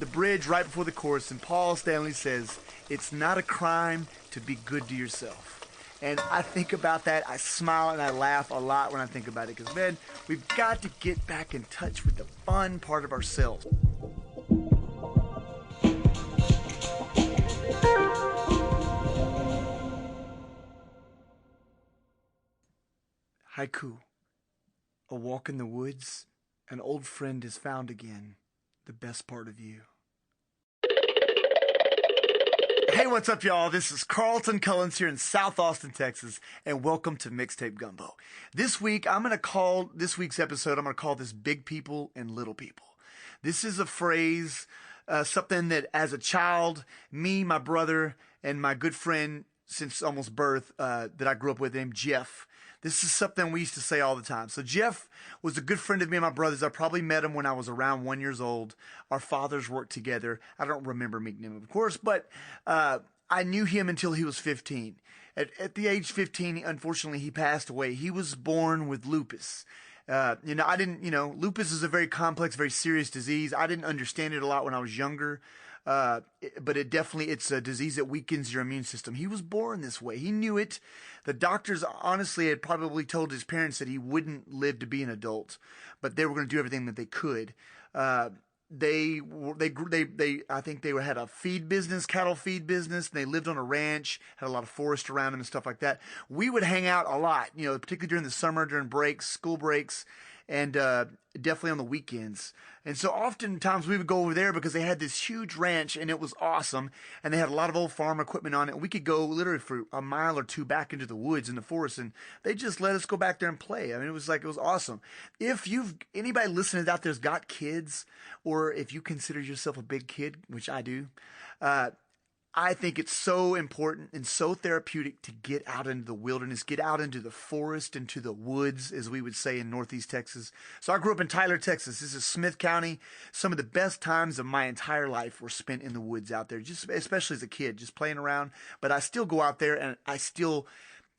the bridge right before the chorus, and Paul Stanley says, "It's not a crime to be good to yourself." And I think about that, I smile and I laugh a lot when I think about it, because, man, we've got to get back in touch with the fun part of ourselves. Haiku. A walk in the woods, an old friend is found again, the best part of you. Hey, what's up, y'all? This is Carlton Cullins here in South Austin, Texas, and welcome to Mixtape Gumbo. This week's episode, I'm going to call this Big People and Little People. This is a phrase, something that as a child, me, my brother, and my good friend since almost birth that I grew up with named Jeff, this is something we used to say all the time. So Jeff was a good friend of me and my brother's. I probably met him when I was around 1 year old. Our fathers worked together. I don't remember meeting him, of course, but I knew him until he was 15. At the age 15, unfortunately, he passed away. He was born with lupus. Lupus is a very complex, very serious disease. I didn't understand it a lot when I was younger. But it's a disease that weakens your immune system. He was born this way. He knew it. The doctors honestly had probably told his parents that he wouldn't live to be an adult, but they were going to do everything that they could. I think they had a feed business, cattle feed business, and they lived on a ranch, had a lot of forest around them and stuff like that. We would hang out a lot, particularly during the summer, during breaks, school breaks, and definitely on the weekends. And so oftentimes we would go over there because they had this huge ranch and it was awesome. And they had a lot of old farm equipment on it. And we could go literally for a mile or two back into the woods in the forest. And they just let us go back there and play. I mean, it was awesome. If anybody listening out there's got kids, or if you consider yourself a big kid, which I do, I think it's so important and so therapeutic to get out into the wilderness, get out into the forest, into the woods, as we would say in Northeast Texas. So I grew up in Tyler, Texas. This is Smith County. Some of the best times of my entire life were spent in the woods out there, just especially as a kid, just playing around. But I still go out there and I still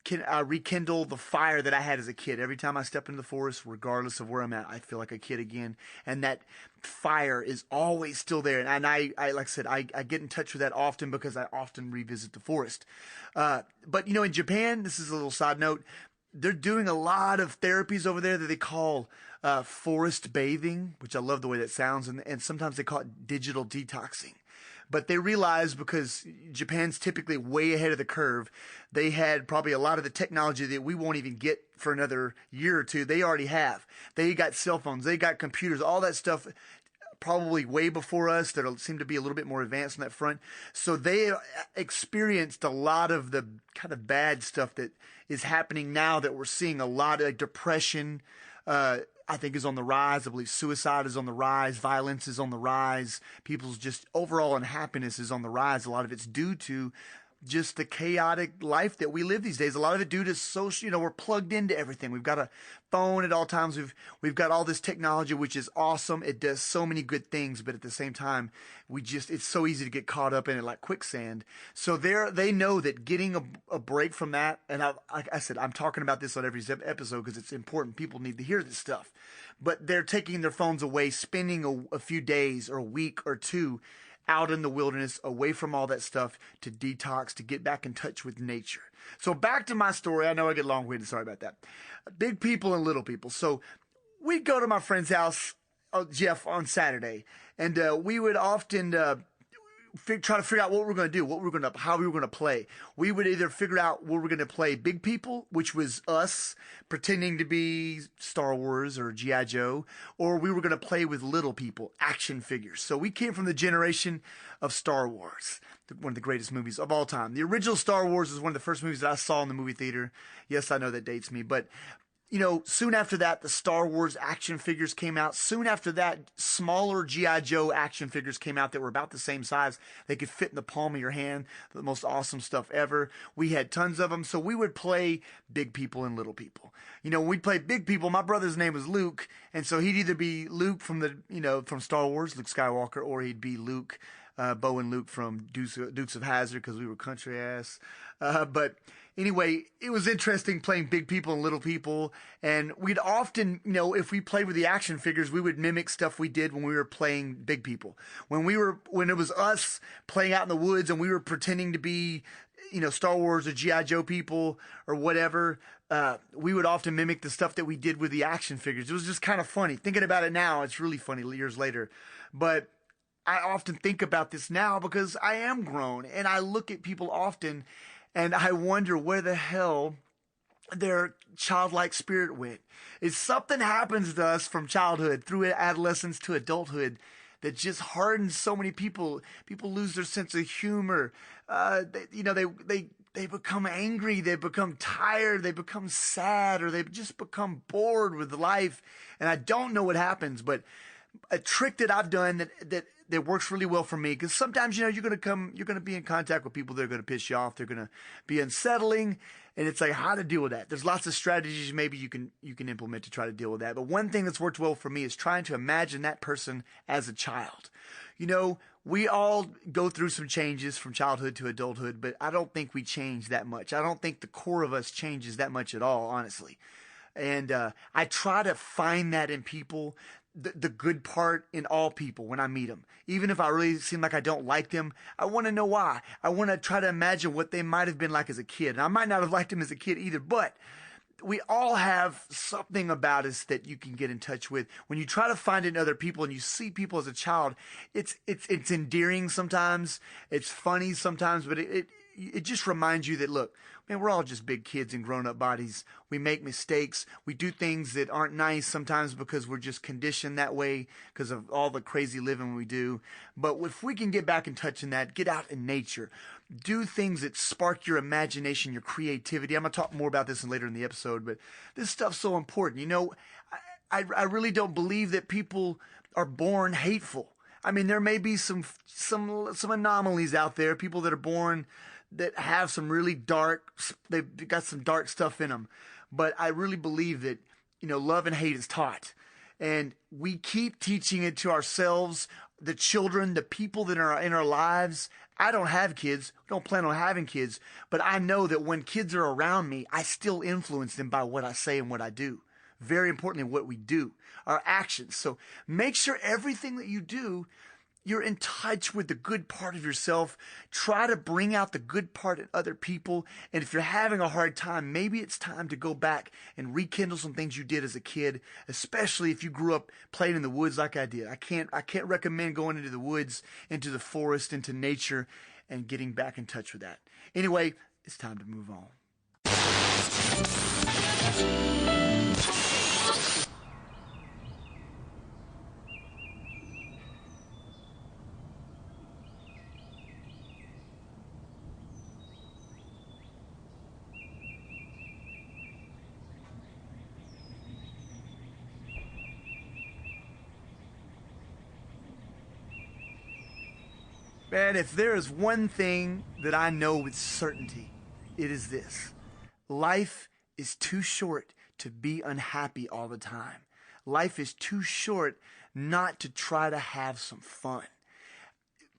can rekindle the fire that I had as a kid. Every time I step into the forest, regardless of where I'm at, I feel like a kid again. And that fire is always still there. And I like I said, I get in touch with that often because I often revisit the forest. But in Japan, this is a little side note, they're doing a lot of therapies over there that they call forest bathing, which I love the way that sounds. And sometimes they call it digital detoxing. But they realized, because Japan's typically way ahead of the curve, they had probably a lot of the technology that we won't even get for another year or two. They already have. They got cell phones. They got computers, all that stuff probably way before us that seem to be a little bit more advanced on that front. So they experienced a lot of the kind of bad stuff that is happening now, that we're seeing a lot of depression, I think is on the rise. I believe suicide is on the rise. Violence is on the rise. People's just overall unhappiness is on the rise. A lot of it's due to just the chaotic life that we live these days. A lot of it due to social, we're plugged into everything. We've got a phone at all times. We've got all this technology, which is awesome. It does so many good things, but at the same time, it's so easy to get caught up in it like quicksand. So they know that getting a break from that, and like I said, I'm talking about this on every episode because it's important. People need to hear this stuff. But they're taking their phones away, spending a few days or a week or two out in the wilderness, away from all that stuff, to detox, to get back in touch with nature. So back to my story. I know I get long-winded. Sorry about that. Big people and little people. So we'd go to my friend's house, Jeff, on Saturday, and we would often try to figure out what we were going to do, how we were going to play. We would either figure out what we're going to play big people, which was us pretending to be Star Wars or G.I. Joe, or we were going to play with little people, action figures. So we came from the generation of Star Wars, one of the greatest movies of all time. The original Star Wars is one of the first movies that I saw in the movie theater. Yes, I know that dates me, but soon after that, the Star Wars action figures came out. Soon after that, smaller G.I. Joe action figures came out that were about the same size. They could fit in the palm of your hand. The most awesome stuff ever. We had tons of them. So we would play big people and little people. When we'd play big people, my brother's name was Luke. And so he'd either be Luke from from Star Wars, Luke Skywalker, or he'd be Luke, Bo and Luke from Dukes of Hazzard, because we were country ass. But Anyway, it was interesting playing big people and little people. And we'd often, if we played with the action figures, we would mimic stuff we did when we were playing big people. When it was us playing out in the woods and we were pretending to be, Star Wars or G.I. Joe people or whatever, we would often mimic the stuff that we did with the action figures. It was just kind of funny. Thinking about it now, it's really funny years later. But I often think about this now because I am grown and I look at people often and I wonder where the hell their childlike spirit went. If something happens to us from childhood through adolescence to adulthood that just hardens so many people. People lose their sense of humor. They become angry. They become tired. They become sad, or they just become bored with life. And I don't know what happens, but a trick that I've done that works really well for me, because sometimes you're going to be in contact with people that are going to piss you off. They're going to be unsettling, and it's like how to deal with that. There's lots of strategies maybe you can implement to try to deal with that. But one thing that's worked well for me is trying to imagine that person as a child. We all go through some changes from childhood to adulthood, but I don't think we change that much. I don't think the core of us changes that much at all, honestly. And I try to find that in people, the good part in all people when I meet them. Even if I really seem like I don't like them, I want to know why. I want to try to imagine what they might have been like as a kid. And I might not have liked them as a kid either, but we all have something about us that you can get in touch with. When you try to find it in other people and you see people as a child, it's endearing sometimes, it's funny sometimes, but it just reminds you that, look, man, we're all just big kids in grown-up bodies. We make mistakes. We do things that aren't nice sometimes because we're just conditioned that way because of all the crazy living we do. But if we can get back in touch in that, get out in nature, do things that spark your imagination, your creativity. I'm going to talk more about this later in the episode, but this stuff's so important. I really don't believe that people are born hateful. I mean, there may be some anomalies out there, people that are born that have some really they've got some dark stuff in them. But I really believe that, love and hate is taught. And we keep teaching it to ourselves, the children, the people that are in our lives. I don't have kids, don't plan on having kids, but I know that when kids are around me, I still influence them by what I say and what I do. Very importantly, what we do, our actions. So make sure everything that you do, you're in touch with the good part of yourself. Try to bring out the good part in other people. And if you're having a hard time, maybe it's time to go back and rekindle some things you did as a kid, especially if you grew up playing in the woods like I did. I can't recommend going into the woods, into the forest, into nature, and getting back in touch with that. Anyway, it's time to move on. Man, if there is one thing that I know with certainty, it is this. Life is too short to be unhappy all the time. Life is too short not to try to have some fun.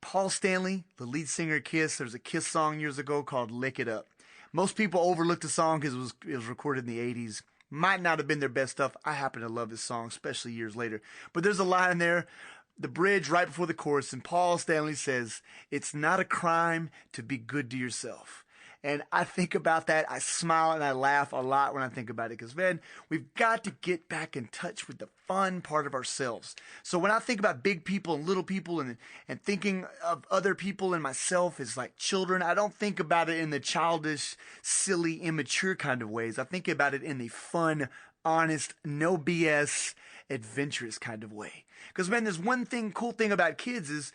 Paul Stanley, the lead singer of Kiss, there was a Kiss song years ago called Lick It Up. Most people overlook the song because it was recorded in the 80s. Might not have been their best stuff. I happen to love this song, especially years later. But there's a line there, the bridge right before the chorus, and Paul Stanley says, "It's not a crime to be good to yourself." And I think about that. I smile and I laugh a lot when I think about it because, man, we've got to get back in touch with the fun part of ourselves. So when I think about big people and little people and thinking of other people and myself as like children, I don't think about it in the childish, silly, immature kind of ways. I think about it in the fun, honest, no BS, adventurous kind of way. Because, man, there's one cool thing about kids is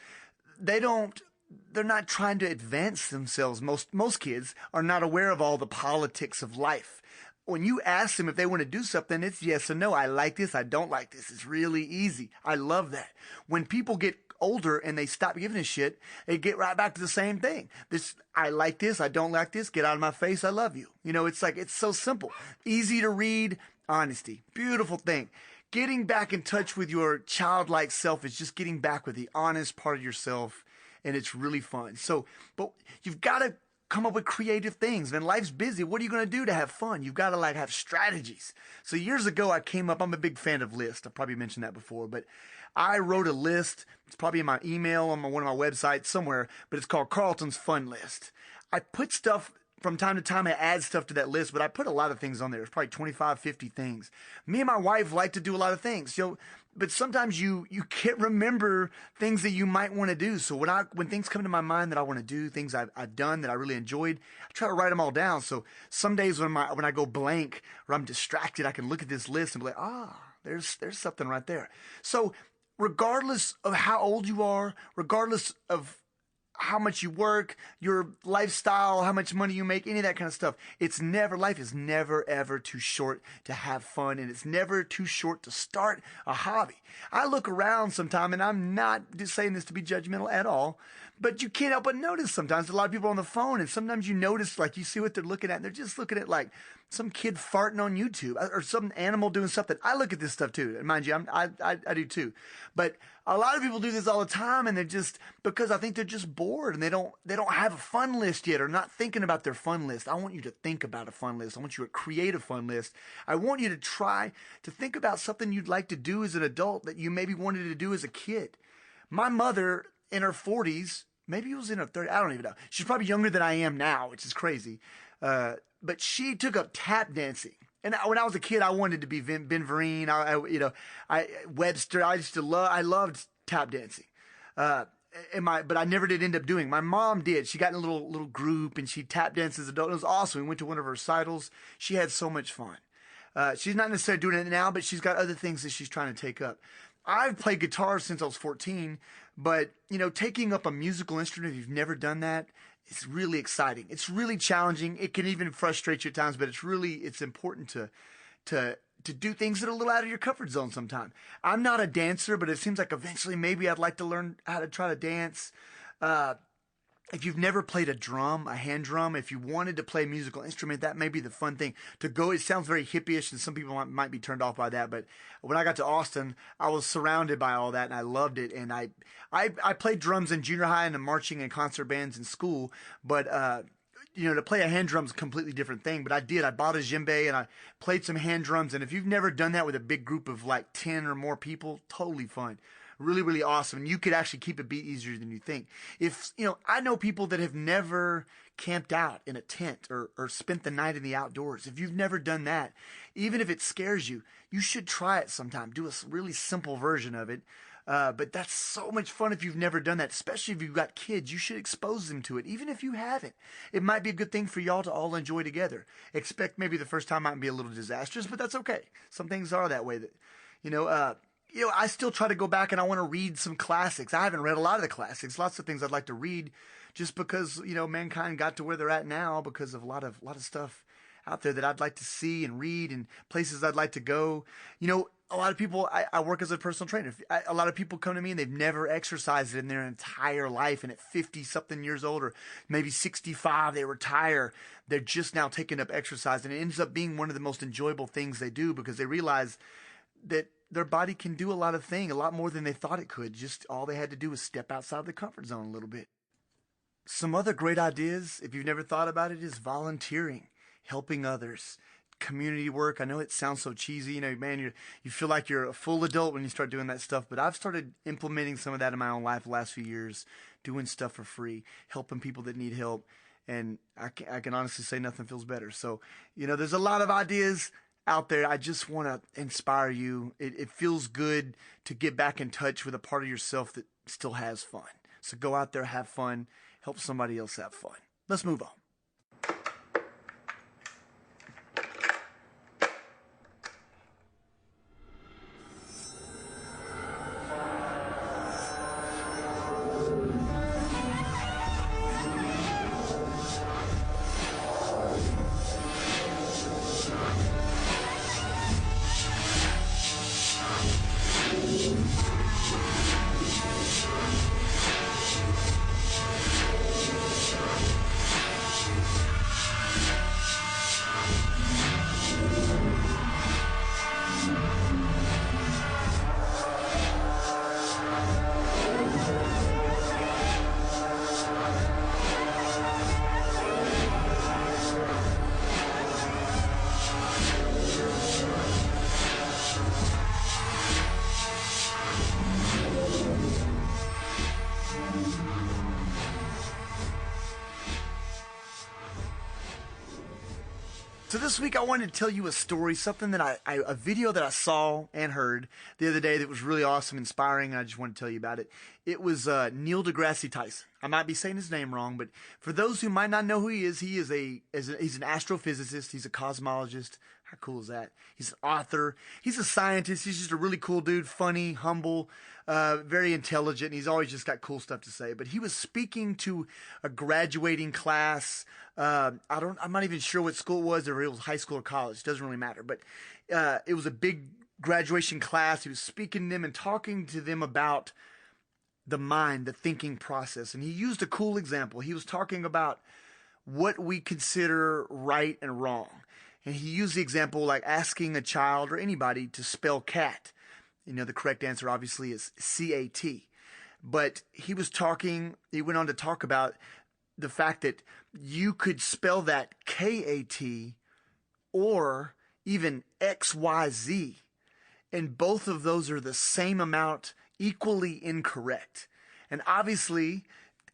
they're not trying to advance themselves. Most kids are not aware of all the politics of life. When you ask them if they want to do something, it's yes or no. I like this. I don't like this. It's really easy. I love that. When people get older and they stop giving a shit, they get right back to the same thing. I like this. I don't like this. Get out of my face. I love you. It's so simple. Easy to read. Honesty. Beautiful thing. Getting back in touch with your childlike self is just getting back with the honest part of yourself, and it's really fun. So, but you've got to come up with creative things. Man, life's busy. What are you going to do to have fun? You've got to like have strategies. So years ago, I'm a big fan of lists. I've probably mentioned that before, but I wrote a list. It's probably in my email on one of my websites somewhere, but it's called Carlton's Fun List. I put stuff from time to time. I add stuff to that list, but I put a lot of things on there. It's probably 25, 50 things. Me and my wife like to do a lot of things. But sometimes you can't remember things that you might want to do. So when things come to my mind that I want to do, things I've done that I really enjoyed, I try to write them all down. So some days when I go blank or I'm distracted, I can look at this list and be like, there's something right there. So regardless of how old you are, regardless of how much you work, your lifestyle, how much money you make, any of that kind of stuff. Life is never, ever too short to have fun, and it's never too short to start a hobby. I look around sometime, and I'm not just saying this to be judgmental at all, but you can't help but notice sometimes a lot of people are on the phone, and sometimes you notice, like, you see what they're looking at, and they're just looking at, like, some kid farting on YouTube or some animal doing something. I look at this stuff too. And mind you, I do too. But a lot of people do this all the time, and they're just, because I think they're just bored and they don't have a fun list yet or not thinking about their fun list. I want you to think about a fun list. I want you to create a fun list. I want you to try to think about something you'd like to do as an adult that you maybe wanted to do as a kid. My mother in her 40s, maybe it was in her 30s, I don't even know. She's probably younger than I am now, which is crazy. But she took up tap dancing. And when I was a kid, I wanted to be Ben Vereen, Webster. I loved tap dancing. But I never did end up doing. My mom did. She got in a little group and she tap danced as an adult. It was awesome. We went to one of her recitals. She had so much fun. She's not necessarily doing it now, but she's got other things that she's trying to take up. I've played guitar since I was 14, but taking up a musical instrument, if you've never done that, it's really exciting. It's really challenging. It can even frustrate you at times, but it's important to do things that are a little out of your comfort zone sometimes. I'm not a dancer, but it seems like eventually maybe I'd like to learn how to try to dance. If you've never played a hand drum, if you wanted to play a musical instrument, that may be the fun thing to go. It sounds very hippie-ish, and some people might be turned off by that. But when I got to Austin, I was surrounded by all that, and I loved it. And I played drums in junior high and in marching and concert bands in school. But to play a hand drum is a completely different thing. But I did. I bought a djembe and I played some hand drums. And if you've never done that with a big group of like 10 or more people, totally fun. Really, really awesome. And you could actually keep a beat easier than you think. I know people that have never camped out in a tent or spent the night in the outdoors. If you've never done that, even if it scares you, you should try it sometime. Do a really simple version of it. But that's so much fun if you've never done that, especially if you've got kids. You should expose them to it, even if you haven't. It might be a good thing for y'all to all enjoy together. Expect maybe the first time might be a little disastrous, but that's okay. Some things are that way. I still try to go back and I want to read some classics. I haven't read a lot of the classics. Lots of things I'd like to read just because, mankind got to where they're at now because of a lot of stuff out there that I'd like to see and read and places I'd like to go. A lot of people, I work as a personal trainer. A lot of people come to me and they've never exercised in their entire life. And at 50 something years old or maybe 65, they retire. They're just now taking up exercise. And it ends up being one of the most enjoyable things they do because they realize that their body can do a lot more than they thought it could. Just all they had to do was step outside the comfort zone a little bit. Some other great ideas, if you've never thought about it, is volunteering, helping others, community work. I know it sounds so cheesy, you feel like you're a full adult when you start doing that stuff, but I've started implementing some of that in my own life the last few years, doing stuff for free, helping people that need help, and I can honestly say nothing feels better. So, there's a lot of ideas out there. I just want to inspire you. It feels good to get back in touch with a part of yourself that still has fun. So go out there, have fun, help somebody else have fun. Let's move on. this week I wanted to tell you a story, something that a video that I saw and heard the other day that was really awesome, inspiring, and I just want to tell you about it. It was Neil deGrasse Tyson. I might be saying his name wrong, but for those who might not know who he's an astrophysicist. He's a cosmologist. How cool is that? He's an author. He's a scientist. He's just a really cool dude, funny, humble, very intelligent. And he's always just got cool stuff to say. But he was speaking to a graduating class. I'm not even sure what school it was, or it was high school or college. It doesn't really matter. But it was a big graduation class. He was speaking to them and talking to them about the mind, the thinking process. And he used a cool example. He was talking about what we consider right and wrong. And he used the example like asking a child or anybody to spell cat. You know, the correct answer obviously is C-A-T. But he went on to talk about the fact that you could spell that K-A-T or even X-Y-Z. And both of those are the same amount, equally incorrect. And obviously,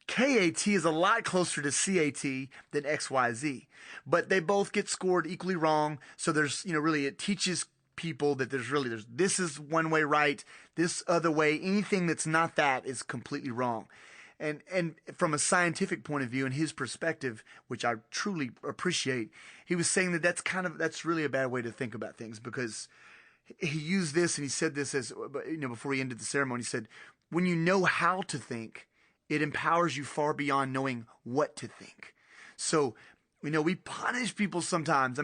K-A-T is a lot closer to C-A-T than XYZ, but they both get scored equally wrong. So there's, really it teaches people that there's this is one way right, this other way, anything that's not that is completely wrong. And from a scientific point of view and his perspective, which I truly appreciate, he was saying that that's really a bad way to think about things, because he used this and he said this as, before he ended the ceremony, he said, when you know how to think, it empowers you far beyond knowing what to think. So, we punish people sometimes.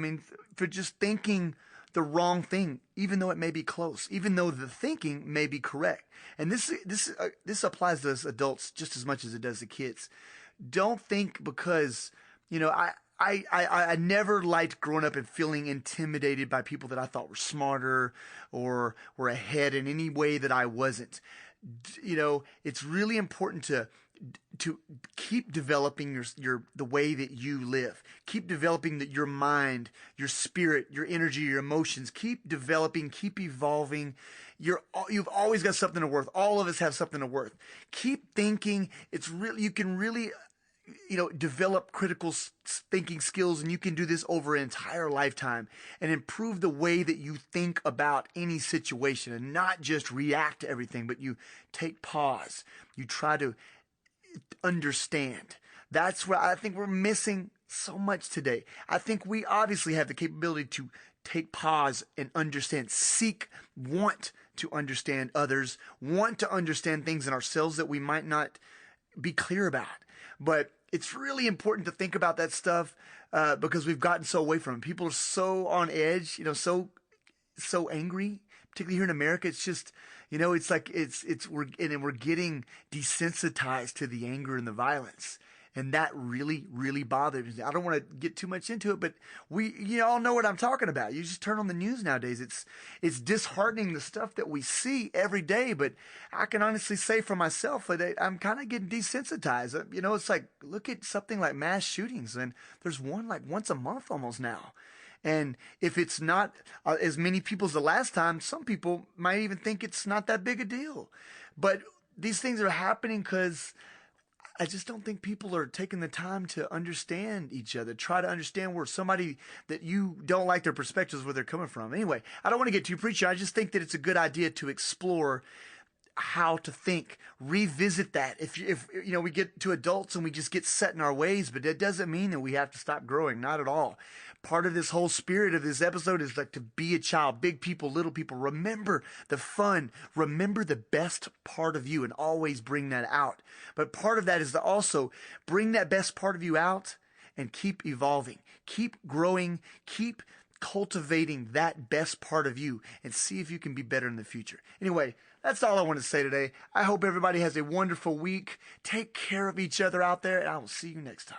For just thinking the wrong thing, even though it may be close, even though the thinking may be correct. And this applies to us adults just as much as it does to kids. Don't think because, I never liked growing up and feeling intimidated by people that I thought were smarter or were ahead in any way that I wasn't. It's really important to keep developing the way that you live. Keep developing your mind, your spirit, your energy, your emotions. Keep developing, keep evolving. You've always got something to worth. All of us have something to worth. Keep thinking. You can really develop critical thinking skills, and you can do this over an entire lifetime and improve the way that you think about any situation, and not just react to everything, but you take pause. You try to understand. That's where I think we're missing so much today. I think we obviously have the capability to take pause and understand, want to understand others, want to understand things in ourselves that we might not be clear about. But it's really important to think about that stuff because we've gotten so away from it. People are so on edge, so angry, particularly here in America. It's just, it's like we're getting desensitized to the anger and the violence. And that really, really bothers me. I don't want to get too much into it, but you all know what I'm talking about. You just turn on the news nowadays. It's disheartening, the stuff that we see every day. But I can honestly say for myself that I'm kind of getting desensitized. It's like, look at something like mass shootings, and there's one like once a month almost now. And if it's not as many people as the last time, some people might even think it's not that big a deal. But these things are happening because I just don't think people are taking the time to understand each other, try to understand where somebody that you don't like their perspectives, where they're coming from. Anyway, I don't want to get too preachy. I just think that it's a good idea to explore how to think, revisit that. If we get to adults and we just get set in our ways, but that doesn't mean that we have to stop growing, not at all. Part of this whole spirit of this episode is like to be a child, big people, little people. Remember the fun, remember the best part of you, and always bring that out. But part of that is to also bring that best part of you out and keep evolving, keep growing, keep cultivating that best part of you, and see if you can be better in the future. Anyway, that's all I want to say today. I hope everybody has a wonderful week. Take care of each other out there, and I will see you next time.